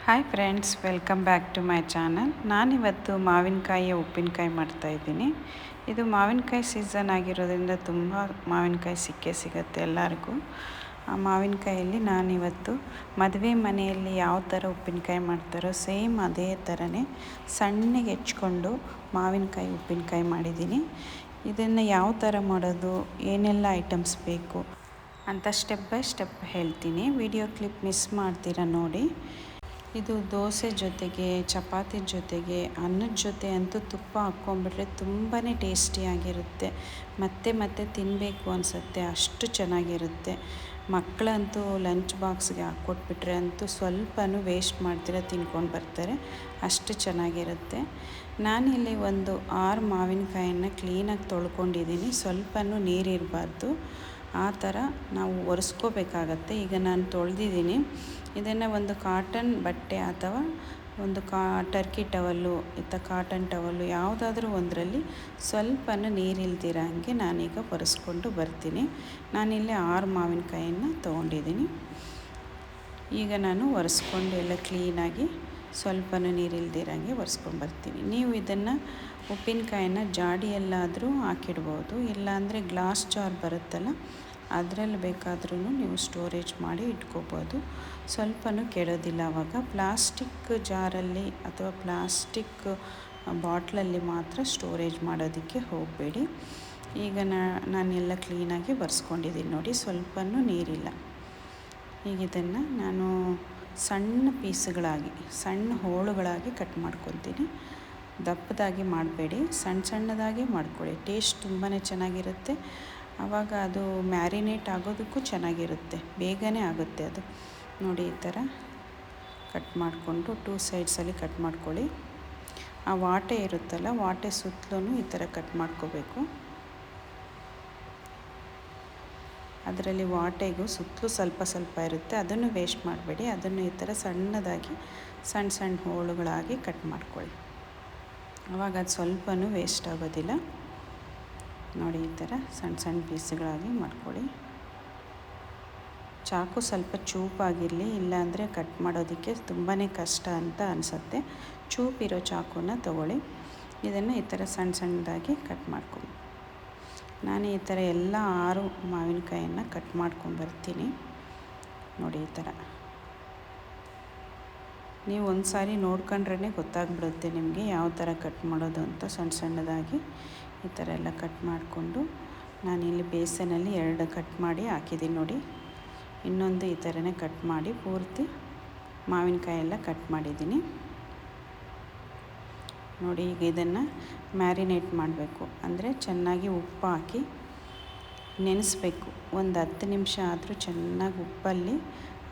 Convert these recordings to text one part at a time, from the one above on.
Hi friends, welcome back to my channel. ನಾನಿವತ್ತು ಮಾವಿನಕಾಯಿಯ ಉಪ್ಪಿನಕಾಯಿ ಮಾಡ್ತಾಯಿದ್ದೀನಿ. ಇದು ಮಾವಿನಕಾಯಿ ಸೀಸನ್ ಆಗಿರೋದ್ರಿಂದ ತುಂಬ ಮಾವಿನಕಾಯಿ ಸಿಗುತ್ತೆ ಎಲ್ಲರಿಗೂ. ಆ ಮಾವಿನಕಾಯಲ್ಲಿ ನಾನಿವತ್ತು ಮದುವೆ ಮನೆಯಲ್ಲಿ ಯಾವ ಥರ ಉಪ್ಪಿನಕಾಯಿ ಮಾಡ್ತಾರೋ ಸೇಮ್ ಅದೇ ಥರನೇ ಸಣ್ಣಗೆ ಹೆಚ್ಕೊಂಡು ಮಾವಿನಕಾಯಿ ಉಪ್ಪಿನಕಾಯಿ ಮಾಡಿದ್ದೀನಿ. ಇದನ್ನು ಯಾವ ಥರ ಮಾಡೋದು, ಏನೆಲ್ಲ ಐಟಮ್ಸ್ ಬೇಕು ಅಂತ ಸ್ಟೆಪ್ ಬೈ ಸ್ಟೆಪ್ ಹೇಳ್ತೀನಿ. ವಿಡಿಯೋ ಕ್ಲಿಪ್ ಮಿಸ್ ಮಾಡ್ತೀರಾ ನೋಡಿ. ಇದು ದೋಸೆ ಜೊತೆಗೆ, ಚಪಾತಿ ಜೊತೆಗೆ, ಅನ್ನದ ಜೊತೆ ಅಂತೂ ತುಪ್ಪ ಹಾಕ್ಕೊಂಬಿಟ್ರೆ ತುಂಬಾ ಟೇಸ್ಟಿಯಾಗಿರುತ್ತೆ. ಮತ್ತೆ ಮತ್ತೆ ತಿನ್ನಬೇಕು ಅನಿಸುತ್ತೆ, ಅಷ್ಟು ಚೆನ್ನಾಗಿರುತ್ತೆ. ಮಕ್ಕಳಂತೂ ಲಂಚ್ ಬಾಕ್ಸ್ಗೆ ಹಾಕ್ಕೊಟ್ಬಿಟ್ರೆ ಅಂತೂ ಸ್ವಲ್ಪನೂ ವೇಸ್ಟ್ ಮಾಡ್ತೀರ ತಿನ್ಕೊಂಡು ಬರ್ತಾರೆ, ಅಷ್ಟು ಚೆನ್ನಾಗಿರುತ್ತೆ. ನಾನಿಲ್ಲಿ ಒಂದು 6 ಮಾವಿನಕಾಯನ್ನು ಕ್ಲೀನಾಗಿ ತೊಳ್ಕೊಂಡಿದ್ದೀನಿ. ಸ್ವಲ್ಪನೂ ನೀರಿರಬಾರ್ದು, ಆ ಥರ ನಾವು ಒರೆಸ್ಕೋಬೇಕಾಗತ್ತೆ. ಈಗ ನಾನು ತೊಳೆದಿದ್ದೀನಿ. ಇದನ್ನು ಒಂದು ಕಾಟನ್ ಬಟ್ಟೆ ಅಥವಾ ಒಂದು ಟರ್ಕಿ ಟವಲ್ಲು ಕಾಟನ್ ಟವಲ್ಲು ಯಾವುದಾದ್ರೂ ಒಂದರಲ್ಲಿ ಸ್ವಲ್ಪನೂ ನೀರಿಲ್ದಿರ ಹಾಗೆ ನಾನೀಗ ಒರೆಸ್ಕೊಂಡು ಬರ್ತೀನಿ. ನಾನಿಲ್ಲಿ 6 ಮಾವಿನಕಾಯನ್ನು ತೊಗೊಂಡಿದ್ದೀನಿ. ಈಗ ನಾನು ಒರೆಸ್ಕೊಂಡು ಎಲ್ಲ ಕ್ಲೀನಾಗಿ ಸ್ವಲ್ಪನೂ ನೀರಿಲ್ದಿರಂಗೆ ಒರೆಸ್ಕೊಂಡ್ಬರ್ತೀನಿ. ನೀವು ಇದನ್ನು ಉಪ್ಪಿನಕಾಯಿನ ಜಾಡಿಯಲ್ಲಾದರೂ ಹಾಕಿಡ್ಬೋದು, ಇಲ್ಲಾಂದರೆ ಗ್ಲಾಸ್ ಜಾರ್ ಬರುತ್ತಲ್ಲ ಅದರಲ್ಲಿ ಬೇಕಾದ್ರೂ ನೀವು ಸ್ಟೋರೇಜ್ ಮಾಡಿ ಇಟ್ಕೋಬೋದು. ಸ್ವಲ್ಪನೂ ಕೆಡೋದಿಲ್ಲ. ಆವಾಗ ಪ್ಲಾಸ್ಟಿಕ್ ಜಾರಲ್ಲಿ ಅಥವಾ ಪ್ಲಾಸ್ಟಿಕ್ ಬಾಟ್ಲಲ್ಲಿ ಮಾತ್ರ ಸ್ಟೋರೇಜ್ ಮಾಡೋದಕ್ಕೆ ಹೋಗಬೇಡಿ. ಈಗ ನಾನೆಲ್ಲ ಕ್ಲೀನಾಗಿ ಒರೆಸ್ಕೊಂಡಿದ್ದೀನಿ ನೋಡಿ, ಸ್ವಲ್ಪನೂ ನೀರಿಲ್ಲ. ಈಗ ಇದನ್ನು ನಾನು ಸಣ್ಣ ಪೀಸ್ಗಳಾಗಿ, ಸಣ್ಣ ಹೋಳುಗಳಾಗಿ ಕಟ್ ಮಾಡ್ಕೊತೀನಿ. ದಪ್ಪದಾಗಿ ಮಾಡಬೇಡಿ, ಸಣ್ಣದಾಗಿ ಮಾಡ್ಕೊಳ್ಳಿ. ಟೇಸ್ಟ್ ತುಂಬಾ ಚೆನ್ನಾಗಿರುತ್ತೆ. ಆವಾಗ ಅದು ಮ್ಯಾರಿನೇಟ್ ಆಗೋದಕ್ಕೂ ಚೆನ್ನಾಗಿರುತ್ತೆ, ಬೇಗನೆ ಆಗುತ್ತೆ ಅದು. ನೋಡಿ, ಈ ಥರ ಕಟ್ ಮಾಡಿಕೊಂಡು 2 ಸೈಡ್ಸಲ್ಲಿ ಕಟ್ ಮಾಡ್ಕೊಳ್ಳಿ. ಆ ವಾಟೆ ಇರುತ್ತಲ್ಲ, ವಾಟೆ ಸುತ್ತಲೂ ಈ ಥರ ಕಟ್ ಮಾಡ್ಕೋಬೇಕು. ಅದರಲ್ಲಿ ವಾಟೆಗೂ ಸುತ್ತಲೂ ಸ್ವಲ್ಪ ಇರುತ್ತೆ, ಅದನ್ನು ವೇಸ್ಟ್ ಮಾಡಬೇಡಿ. ಅದನ್ನು ಈ ಥರ ಸಣ್ಣದಾಗಿ ಸಣ್ಣ ಹೋಳುಗಳಾಗಿ ಕಟ್ ಮಾಡ್ಕೊಳ್ಳಿ. ಆವಾಗ ಅದು ಸ್ವಲ್ಪನೂ ವೇಸ್ಟ್ ಆಗೋದಿಲ್ಲ. ನೋಡಿ, ಈ ಥರ ಸಣ್ಣ ಪೀಸ್ಗಳಾಗಿ ಮಾಡ್ಕೊಳ್ಳಿ. ಚಾಕು ಸ್ವಲ್ಪ ಚೂಪಾಗಿರಲಿ, ಇಲ್ಲಾಂದರೆ ಕಟ್ ಮಾಡೋದಕ್ಕೆ ತುಂಬಾ ಕಷ್ಟ ಅಂತ ಅನಿಸುತ್ತೆ. ಚೂಪಿರೋ ಚಾಕುನ ತೊಗೊಳ್ಳಿ. ಇದನ್ನು ಈ ಥರ ಸಣ್ಣದಾಗಿ ಕಟ್ ಮಾಡ್ಕೊಂಡು ನಾನು ಈ ಥರ ಎಲ್ಲ 6 ಮಾವಿನಕಾಯನ್ನು ಕಟ್ ಮಾಡ್ಕೊಂಡ್ಬರ್ತೀನಿ. ನೋಡಿ, ಈ ಥರ ನೀವು ಒಂದು ಸಾರಿ ನೋಡ್ಕೊಂಡ್ರೇ ಗೊತ್ತಾಗ್ಬಿಡುತ್ತೆ ನಿಮಗೆ ಯಾವ ಥರ ಕಟ್ ಮಾಡೋದು ಅಂತ. ಸಣ್ಣದಾಗಿ ಈ ಥರ ಎಲ್ಲ ಕಟ್ ಮಾಡಿಕೊಂಡು ನಾನಿಲ್ಲಿ ಬೇಸನಲ್ಲಿ 2 ಕಟ್ ಮಾಡಿ ಹಾಕಿದ್ದೀನಿ ನೋಡಿ. ಇನ್ನೊಂದು ಈ ಥರನೇ ಕಟ್ ಮಾಡಿ ಪೂರ್ತಿ ಮಾವಿನಕಾಯಿ ಎಲ್ಲ ಕಟ್ ಮಾಡಿದ್ದೀನಿ ನೋಡಿ. ಈಗ ಇದನ್ನು ಮ್ಯಾರಿನೇಟ್ ಮಾಡಬೇಕು, ಅಂದರೆ ಚೆನ್ನಾಗಿ ಉಪ್ಪು ಹಾಕಿ ನೆನೆಸ್ಬೇಕು. ಒಂದು 10 ನಿಮಿಷ ಆದರೂ ಚೆನ್ನಾಗಿ ಉಪ್ಪಲ್ಲಿ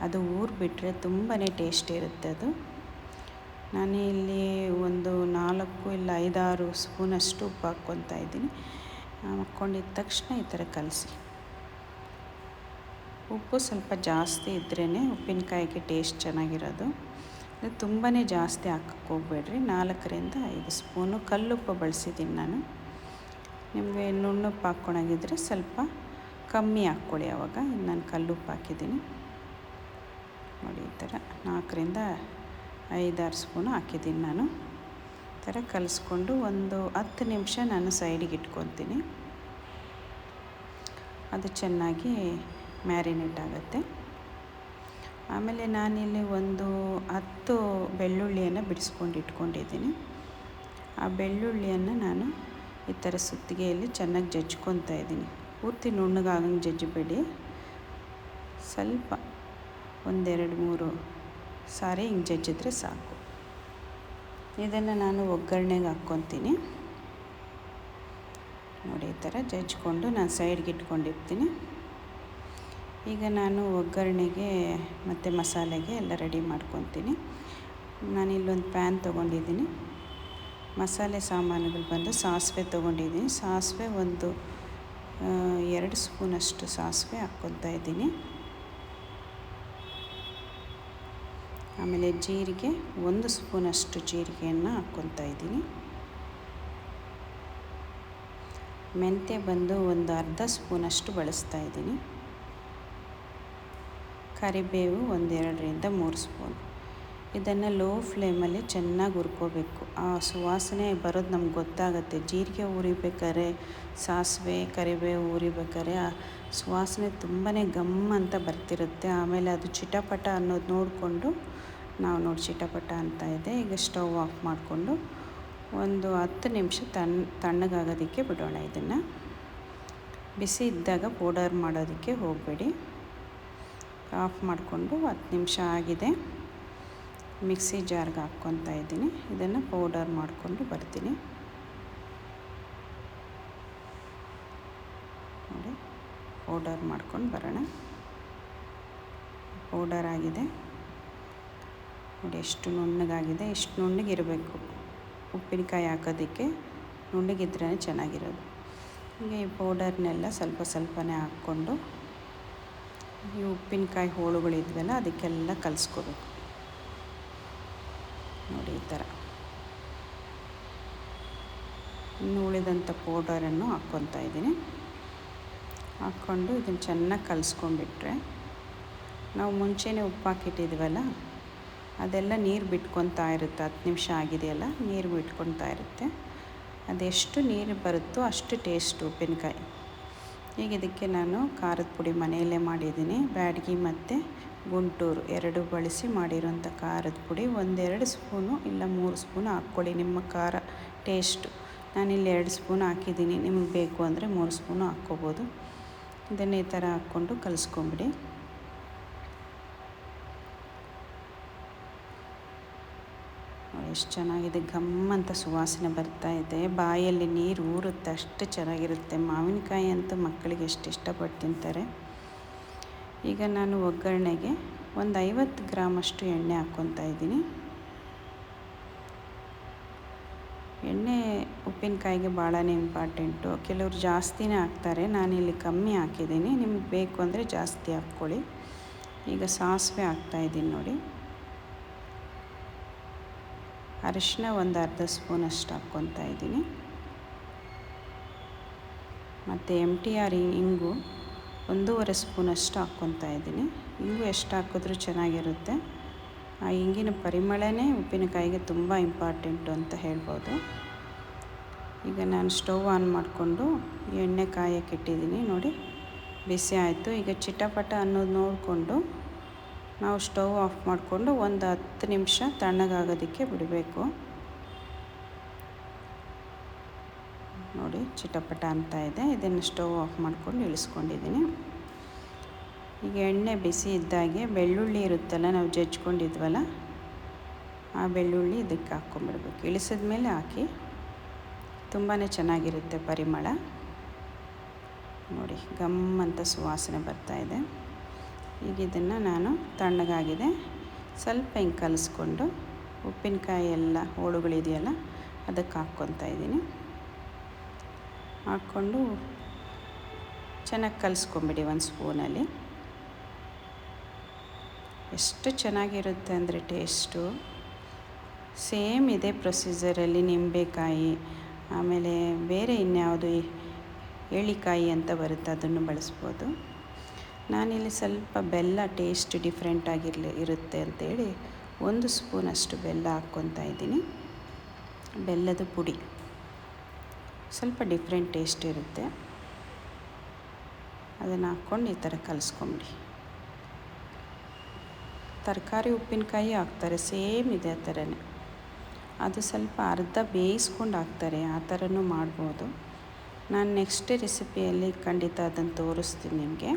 ಅದು ಊರಿಬಿಟ್ರೆ ತುಂಬಾ ಟೇಸ್ಟ್ ಇರುತ್ತೆ ಅದು. ನಾನು ಇಲ್ಲಿ ಒಂದು 4 ಇಲ್ಲ 5-6 ಸ್ಪೂನಷ್ಟು ಉಪ್ಪು ಹಾಕ್ಕೊತಾ ಇದ್ದೀನಿ. ಹಾಕ್ಕೊಂಡಿದ್ದ ತಕ್ಷಣ ಈ ಥರ ಕಲಸಿ. ಉಪ್ಪು ಸ್ವಲ್ಪ ಜಾಸ್ತಿ ಇದ್ರೇ ಉಪ್ಪಿನಕಾಯಿಗೆ ಟೇಸ್ಟ್ ಚೆನ್ನಾಗಿರೋದು. ತುಂಬಾ ಜಾಸ್ತಿ ಹಾಕಕ್ಕೆ ಹೋಗಬೇಡ್ರಿ. 4-5 ಸ್ಪೂನು ಕಲ್ಲುಪ್ಪು ಬಳಸಿದ್ದೀನಿ ನಾನು. ನಿಮಗೆ ನುಣ್ಣುಪ್ಪು ಹಾಕ್ಕೊಳಗಿದ್ರೆ ಸ್ವಲ್ಪ ಕಮ್ಮಿ ಹಾಕ್ಕೊಳ್ಳಿ. ಆವಾಗ ನಾನು ಕಲ್ಲುಪ್ಪು ಹಾಕಿದ್ದೀನಿ ನೋಡಿ. ಈ ಥರ 4-5-6 ಸ್ಪೂನು ಹಾಕಿದ್ದೀನಿ ನಾನು. ಈ ಥರ ಕಲಿಸ್ಕೊಂಡು ಒಂದು 10 ನಿಮಿಷ ನಾನು ಸೈಡಿಗೆ ಇಟ್ಕೊತೀನಿ. ಅದು ಚೆನ್ನಾಗಿ ಮ್ಯಾರಿನೇಟ್ ಆಗುತ್ತೆ. ಆಮೇಲೆ ನಾನಿಲ್ಲಿ ಒಂದು 10 ಬೆಳ್ಳುಳ್ಳಿಯನ್ನು ಬಿಡಿಸ್ಕೊಂಡು ಇಟ್ಕೊಂಡಿದ್ದೀನಿ. ಆ ಬೆಳ್ಳುಳ್ಳಿಯನ್ನು ನಾನು ಈ ಥರ ಸುತ್ತಿಗೆಯಲ್ಲಿ ಚೆನ್ನಾಗಿ ಜಜ್ಕೊತಾ ಇದ್ದೀನಿ. ಪೂರ್ತಿ ನುಣ್ಣಗಾಗಂಗೆ ಜಜ್ಜಬೇಡಿ, ಸ್ವಲ್ಪ 1-2-3 ಸಾರಿ ಹಿಂಗೆ ಜಜ್ಜಿದ್ರೆ ಸಾಕು. ಇದನ್ನು ನಾನು ಒಗ್ಗರಣೆಗೆ ಹಾಕ್ಕೊತೀನಿ ನೋಡಿ. ಈ ಥರ ಜಜ್ಕೊಂಡು ನಾನು ಸೈಡ್ಗೆ ಇಟ್ಕೊಂಡಿರ್ತೀನಿ. ಈಗ ನಾನು ಒಗ್ಗರಣೆಗೆ ಮತ್ತು ಮಸಾಲೆಗೆ ಎಲ್ಲ ರೆಡಿ ಮಾಡ್ಕೊತೀನಿ. ನಾನಿಲ್ಲೊಂದು ಪ್ಯಾನ್ ತೊಗೊಂಡಿದ್ದೀನಿ. ಮಸಾಲೆ ಸಾಮಾನುಗಳು ಬಂದು ಸಾಸಿವೆ ತೊಗೊಂಡಿದ್ದೀನಿ. ಸಾಸಿವೆ ಒಂದು 2 ಸ್ಪೂನಷ್ಟು ಸಾಸಿವೆ ಹಾಕ್ಕೊತಾ ಇದ್ದೀನಿ. ಆಮೇಲೆ ಜೀರಿಗೆ 1 ಸ್ಪೂನಷ್ಟು ಜೀರಿಗೆಯನ್ನು ಹಾಕ್ಕೊತಾ ಇದ್ದೀನಿ. ಮೆಂತ್ಯ ಬಂದು ಒಂದು ಅರ್ಧ ಸ್ಪೂನಷ್ಟು ಬಳಸ್ತಾ ಇದ್ದೀನಿ. ಕರಿಬೇವು 1-2-3 ಸ್ಪೂನ್. ಇದನ್ನು ಲೋ ಫ್ಲೇಮಲ್ಲಿ ಚೆನ್ನಾಗಿ ಹುರ್ಕೋಬೇಕು. ಆ ಸುವಾಸನೆ ಬರೋದು ನಮ್ಗೆ ಗೊತ್ತಾಗುತ್ತೆ. ಜೀರಿಗೆ ಹುರಿಬೇಕಾದ್ರೆ, ಸಾಸಿವೆ ಕರಿಬೇವು ಹುರಿಬೇಕಾದ್ರೆ ಆ ಸುವಾಸನೆ ತುಂಬಾ ಘಮ್ ಅಂತ ಬರ್ತಿರುತ್ತೆ. ಆಮೇಲೆ ಅದು ಚಿಟಪಟ ಅನ್ನೋದು ನೋಡಿಕೊಂಡು ನಾವು ನೋಡಿ ಚಿಟಪಟ ಅಂತ ಇದೆ. ಈಗ ಸ್ಟವ್ ಆಫ್ ಮಾಡಿಕೊಂಡು ಒಂದು 10 ನಿಮಿಷ ತಣ್ಣಗಾಗೋದಕ್ಕೆ ಬಿಡೋಣ. ಇದನ್ನು ಬಿಸಿ ಇದ್ದಾಗ ಪೌಡರ್ ಮಾಡೋದಕ್ಕೆ ಹೋಗಬೇಡಿ. ಆಫ್ ಮಾಡಿಕೊಂಡು 10 ನಿಮಿಷ ಆಗಿದೆ. ಮಿಕ್ಸಿ ಜಾರ್ಗೆ ಹಾಕ್ಕೊತಾ ಇದ್ದೀನಿ. ಇದನ್ನು ಪೌಡರ್ ಮಾಡಿಕೊಂಡು ಬರ್ತೀನಿ. ನೋಡಿ, ಪೌಡರ್ ಮಾಡ್ಕೊಂಡು ಬರೋಣ. ಪೌಡರ್ ಆಗಿದೆ ನೋಡಿ, ಎಷ್ಟು ನುಣ್ಣಗಾಗಿದೆ. ಎಷ್ಟು ನುಣ್ಣಗಿರಬೇಕು ಉಪ್ಪಿನಕಾಯಿ ಹಾಕೋದಕ್ಕೆ, ನುಣ್ಣಗಿದ್ರೇ ಚೆನ್ನಾಗಿರೋದು. ಹೀಗೆ ಈ ಪೌಡರ್ನೆಲ್ಲ ಸ್ವಲ್ಪ ಸ್ವಲ್ಪನೇ ಹಾಕ್ಕೊಂಡು ಈ ಉಪ್ಪಿನಕಾಯಿ ಹೋಳುಗಳಿದ್ವಲ್ಲ ಅದಕ್ಕೆಲ್ಲ ಕಲಿಸ್ಕೋಬೇಕು. ನೋಡಿ ಈ ಥರ. ಇನ್ನು ಉಳಿದಂಥ ಪೌಡರನ್ನು ಹಾಕ್ಕೊತಾ ಇದ್ದೀನಿ. ಹಾಕ್ಕೊಂಡು ಇದನ್ನು ಚೆನ್ನಾಗಿ ಕಲಿಸ್ಕೊಂಡ್ಬಿಟ್ರೆ ನಾವು ಮುಂಚೆನೇ ಉಪ್ಪು ಹಾಕಿಟ್ಟಿದ್ವಲ್ಲ ಅದೆಲ್ಲ ನೀರು ಬಿಟ್ಕೊತಾ ಇರುತ್ತೆ. 10 ನಿಮಿಷ ಆಗಿದೆಯಲ್ಲ, ನೀರು ಬಿಟ್ಕೊತಾ ಇರುತ್ತೆ. ಅದೆಷ್ಟು ನೀರು ಬರುತ್ತೋ ಅಷ್ಟು ಟೇಸ್ಟ್ ಉಪ್ಪಿನಕಾಯಿ. ಈಗ ಇದಕ್ಕೆ ನಾನು ಖಾರದ ಪುಡಿ ಮನೆಯಲ್ಲೇ ಮಾಡಿದ್ದೀನಿ. ಬ್ಯಾಡಗಿ ಮತ್ತು ಗುಂಟೂರು ಎರಡು ಬಳಸಿ ಮಾಡಿರೋಂಥ ಖಾರದ ಪುಡಿ 1-2 ಸ್ಪೂನು ಇಲ್ಲ 3 ಸ್ಪೂನು ಹಾಕ್ಕೊಳ್ಳಿ, ನಿಮ್ಮ ಖಾರ ಟೇಸ್ಟು. ನಾನಿಲ್ಲಿ 2 ಸ್ಪೂನ್ ಹಾಕಿದ್ದೀನಿ. ನಿಮಗೆ ಬೇಕು ಅಂದರೆ 3 ಸ್ಪೂನು ಹಾಕ್ಕೋಬೋದು. ಇದನ್ನು ಈ ಥರ ಹಾಕ್ಕೊಂಡು ಕಲಿಸ್ಕೊಂಬಿಡಿ. ಎಷ್ಟು ಚೆನ್ನಾಗಿದೆ, ಘಮ್ ಅಂತ ಸುವಾಸನೆ ಬರ್ತಾಯಿದೆ. ಬಾಯಲ್ಲಿ ನೀರು ಊರುತ್ತೆ, ಅಷ್ಟು ಚೆನ್ನಾಗಿರುತ್ತೆ. ಮಾವಿನಕಾಯಿ ಅಂತೂ ಮಕ್ಕಳಿಗೆ ಎಷ್ಟು ಇಷ್ಟಪಟ್ಟು ತಿಂತಾರೆ. ಈಗ ನಾನು ಒಗ್ಗರಣೆಗೆ ಒಂದು 50 ಗ್ರಾಮಷ್ಟು ಎಣ್ಣೆ ಹಾಕ್ಕೊತಾ ಇದ್ದೀನಿ. ಎಣ್ಣೆ ಉಪ್ಪಿನಕಾಯಿಗೆ ಭಾಳನೇ ಇಂಪಾರ್ಟೆಂಟು. ಕೆಲವರು ಜಾಸ್ತಿನೇ ಹಾಕ್ತಾರೆ, ನಾನಿಲ್ಲಿ ಕಮ್ಮಿ ಹಾಕಿದ್ದೀನಿ. ನಿಮ್ಗೆ ಬೇಕು ಅಂದರೆ ಜಾಸ್ತಿ ಹಾಕ್ಕೊಳ್ಳಿ. ಈಗ ಸಾಸಿವೆ ಹಾಕ್ತಾಯಿದ್ದೀನಿ ನೋಡಿ. ಅರಿಶಿನ ಒಂದು ಅರ್ಧ ಸ್ಪೂನಷ್ಟು ಹಾಕ್ಕೊತಾ ಇದ್ದೀನಿ. ಮತ್ತು MTR ಇಂಗು 1.5 ಸ್ಪೂನಷ್ಟು ಹಾಕ್ಕೊತಾ ಇದ್ದೀನಿ. ಇಂಗು ಎಷ್ಟು ಹಾಕಿದ್ರೂ ಚೆನ್ನಾಗಿರುತ್ತೆ. ಆ ಇಂಗಿನ ಪರಿಮಳನೇ ಉಪ್ಪಿನಕಾಯಿಗೆ ತುಂಬ ಇಂಪಾರ್ಟೆಂಟು ಅಂತ ಹೇಳ್ಬೋದು. ಈಗ ನಾನು ಸ್ಟವ್ ಆನ್ ಮಾಡಿಕೊಂಡು ಎಣ್ಣೆ ಕಾಯಕ್ಕೆ ಇಟ್ಟಿದ್ದೀನಿ ನೋಡಿ, ಬಿಸಿ ಆಯಿತು. ಈಗ ಚಿಟಪಟ ಅನ್ನೋದು ನೋಡಿಕೊಂಡು ನಾವು ಸ್ಟವ್ ಆಫ್ ಮಾಡಿಕೊಂಡು ಒಂದು 10 ನಿಮಿಷ ತಣ್ಣಗಾಗೋದಕ್ಕೆ ಬಿಡಬೇಕು. ನೋಡಿ ಚಿಟಪಟ ಅಂತ ಇದೆ. ಇದನ್ನು ಸ್ಟವ್ ಆಫ್ ಮಾಡ್ಕೊಂಡು ಇಳಿಸ್ಕೊಂಡಿದ್ದೀನಿ. ಈಗ ಎಣ್ಣೆ ಬಿಸಿ ಇದ್ದಾಗೆ ಬೆಳ್ಳುಳ್ಳಿ ಇರುತ್ತಲ್ಲ, ನಾವು ಜಜ್ಕೊಂಡಿದ್ವಲ್ಲ ಆ ಬೆಳ್ಳುಳ್ಳಿ ಇದಕ್ಕೆ ಹಾಕ್ಕೊಂಬಿಡ್ಬೇಕು. ಇಳಿಸಿದ ಮೇಲೆ ಹಾಕಿ, ತುಂಬಾ ಚೆನ್ನಾಗಿರುತ್ತೆ ಪರಿಮಳ. ನೋಡಿ ಘಮ್ ಅಂತ ಸುವಾಸನೆ ಬರ್ತಾಯಿದೆ. ಈಗ ಇದನ್ನು ನಾನು ತಣ್ಣಗಾಗಿದೆ ಸ್ವಲ್ಪ ಹಿಂಗೆ ಕಲಿಸ್ಕೊಂಡು ಉಪ್ಪಿನಕಾಯಿ ಎಲ್ಲ ಹೋಳುಗಳಿದೆಯಲ್ಲ ಅದಕ್ಕೆ ಹಾಕ್ಕೊತಾ ಇದ್ದೀನಿ. ಹಾಕ್ಕೊಂಡು ಚೆನ್ನಾಗಿ ಕಲಿಸ್ಕೊಂಬಿಡಿ ಒಂದು ಸ್ಪೂನಲ್ಲಿ. ಎಷ್ಟು ಚೆನ್ನಾಗಿರುತ್ತೆ ಅಂದರೆ ಟೇಸ್ಟು. ಸೇಮ್ ಇದೇ ಪ್ರೊಸೀಜರಲ್ಲಿ ನಿಂಬೆಕಾಯಿ, ಆಮೇಲೆ ಬೇರೆ ಇನ್ಯಾವುದು ಏಳಿಕಾಯಿ ಅಂತ ಬರುತ್ತೆ, ಅದನ್ನು ಬಳಸ್ಬೋದು. ನಾನಿಲ್ಲಿ ಸ್ವಲ್ಪ ಬೆಲ್ಲ ಟೇಸ್ಟ್ ಇರುತ್ತೆ ಅಂಥೇಳಿ 1 ಸ್ಪೂನಷ್ಟು ಬೆಲ್ಲ ಹಾಕ್ಕೊತಾ ಇದ್ದೀನಿ. ಬೆಲ್ಲದ ಪುಡಿ ಸ್ವಲ್ಪ ಡಿಫ್ರೆಂಟ್ ಟೇಸ್ಟ್ ಇರುತ್ತೆ. ಅದನ್ನು ಹಾಕ್ಕೊಂಡು ಈ ಥರ ಕಲಿಸ್ಕೊಂಬಿಡಿ. ತರಕಾರಿ ಉಪ್ಪಿನಕಾಯಿ ಹಾಕ್ತಾರೆ, ಸೇಮ್ ಇದೆ ಆ ಥರನೇ. ಅದು ಸ್ವಲ್ಪ ಅರ್ಧ ಬೇಯಿಸ್ಕೊಂಡು ಹಾಕ್ತಾರೆ, ಆ ಥರನೂ ಮಾಡ್ಬೋದು. ನಾನು ನೆಕ್ಸ್ಟ್ ರೆಸಿಪಿಯಲ್ಲಿ ಖಂಡಿತ ಅದನ್ನು ತೋರಿಸ್ತೀನಿ ನಿಮಗೆ.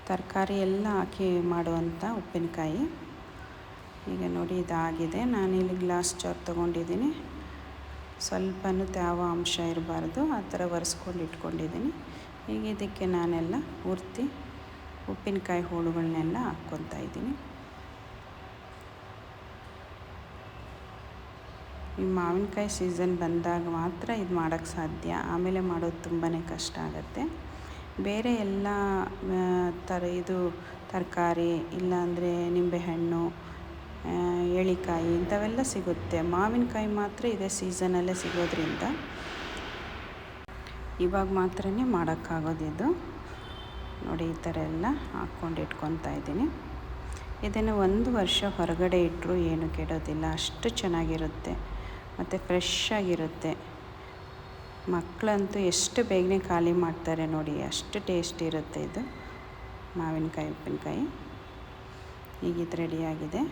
ತರಕಾರಿ ಎಲ್ಲ ಹಾಕಿ ಮಾಡುವಂಥ ಉಪ್ಪಿನಕಾಯಿ. ಈಗ ನೋಡಿ ಇದಾಗಿದೆ. ನಾನಿಲ್ಲಿ ಗ್ಲಾಸ್ ಜಾರ್ ತೊಗೊಂಡಿದ್ದೀನಿ. ಸ್ವಲ್ಪನೂ ತ್ಯಾವ ಅಂಶ ಇರಬಾರ್ದು, ಆ ಥರ ಒರೆಸ್ಕೊಂಡು ಇಟ್ಕೊಂಡಿದ್ದೀನಿ. ಈಗ ಇದಕ್ಕೆ ನಾನೆಲ್ಲ ಪೂರ್ತಿ ಉಪ್ಪಿನಕಾಯಿ ಹೋಳುಗಳನ್ನೆಲ್ಲ ಹಾಕ್ಕೊತಾ ಇದ್ದೀನಿ. ಈ ಮಾವಿನಕಾಯಿ ಸೀಸನ್ ಬಂದಾಗ ಮಾತ್ರ ಇದು ಮಾಡೋಕ್ಕೆ ಸಾಧ್ಯ, ಆಮೇಲೆ ಮಾಡೋದು ತುಂಬಾ ಕಷ್ಟ ಆಗುತ್ತೆ. ಬೇರೆ ಎಲ್ಲ ತರಕಾರಿ ಇಲ್ಲಾಂದರೆ ನಿಂಬೆಹಣ್ಣು, ಏಳಿಕಾಯಿ ಇಂಥವೆಲ್ಲ ಸಿಗುತ್ತೆ. ಮಾವಿನಕಾಯಿ ಮಾತ್ರ ಇದೇ ಸೀಸನಲ್ಲೇ ಸಿಗೋದ್ರಿಂದ ಇವಾಗ ಮಾತ್ರ ಮಾಡೋಕ್ಕಾಗೋದಿದ್ದು. ನೋಡಿ ಈ ಥರ ಎಲ್ಲ ಹಾಕ್ಕೊಂಡು ಇಟ್ಕೊತಾ ಇದ್ದೀನಿ. ಇದನ್ನು 1 ವರ್ಷ ಹೊರಗಡೆ ಇಟ್ಟರೂ ಏನು ಕೆಡೋದಿಲ್ಲ, ಅಷ್ಟು ಚೆನ್ನಾಗಿರುತ್ತೆ ಮತ್ತು ಫ್ರೆಶ್ ಆಗಿರುತ್ತೆ. ಮಕ್ಕಳಂತೂ ಎಷ್ಟು ಬೇಗನೆ ಖಾಲಿ ಮಾಡ್ತಾರೆ ನೋಡಿ, ಅಷ್ಟು ಟೇಸ್ಟ್ ಇರುತ್ತೆ ಇದು ಮಾವಿನಕಾಯಿ ಉಪ್ಪಿನಕಾಯಿ. ಈಗ ಇದು ರೆಡಿಯಾಗಿದೆ.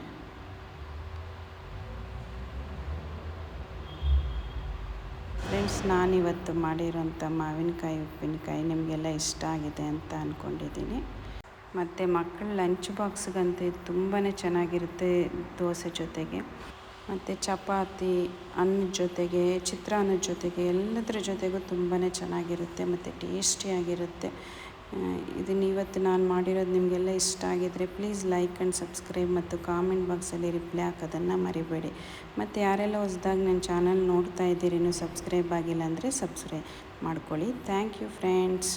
ಫ್ರೆಂಡ್ಸ್, ನಾನಿವತ್ತು ಮಾಡಿರೋಂಥ ಮಾವಿನಕಾಯಿ ಉಪ್ಪಿನಕಾಯಿ ನಿಮಗೆಲ್ಲ ಇಷ್ಟ ಆಗಿದೆ ಅಂತ ಅಂದ್ಕೊಂಡಿದ್ದೀನಿ. ಮತ್ತು ಮಕ್ಕಳ ಲಂಚ್ ಬಾಕ್ಸ್ಗಂತೂ ಇದು ತುಂಬಾ ಚೆನ್ನಾಗಿರುತ್ತೆ. ದೋಸೆ ಜೊತೆಗೆ ಮತ್ತು ಚಪಾತಿ, ಅನ್ನದ ಜೊತೆಗೆ, ಚಿತ್ರಾನ್ನದ ಜೊತೆಗೆ, ಎಲ್ಲದರ ಜೊತೆಗೂ ತುಂಬಾ ಚೆನ್ನಾಗಿರುತ್ತೆ ಮತ್ತು ಟೇಸ್ಟಿಯಾಗಿರುತ್ತೆ. ಇದನ್ನು ಇವತ್ತು ನಾನು ಮಾಡಿರೋದು ನಿಮಗೆಲ್ಲ ಇಷ್ಟ ಆಗಿದ್ದರೆ ಪ್ಲೀಸ್ ಲೈಕ್ ಆ್ಯಂಡ್ ಸಬ್ಸ್ಕ್ರೈಬ್ ಮತ್ತು ಕಾಮೆಂಟ್ ಬಾಕ್ಸಲ್ಲಿ ರಿಪ್ಲೈ ಹಾಕೋದನ್ನು ಮರಿಬೇಡಿ. ಮತ್ತು ಯಾರೆಲ್ಲ ಹೊಸದಾಗಿ ನನ್ನ ಚಾನಲ್ ನೋಡ್ತಾ ಇದ್ದೀರಿ, ಇನ್ನೂ ಸಬ್ಸ್ಕ್ರೈಬ್ ಆಗಿಲ್ಲ ಅಂದರೆ ಸಬ್ಸ್ಕ್ರೈಬ್ ಮಾಡ್ಕೊಳ್ಳಿ. Thank you friends.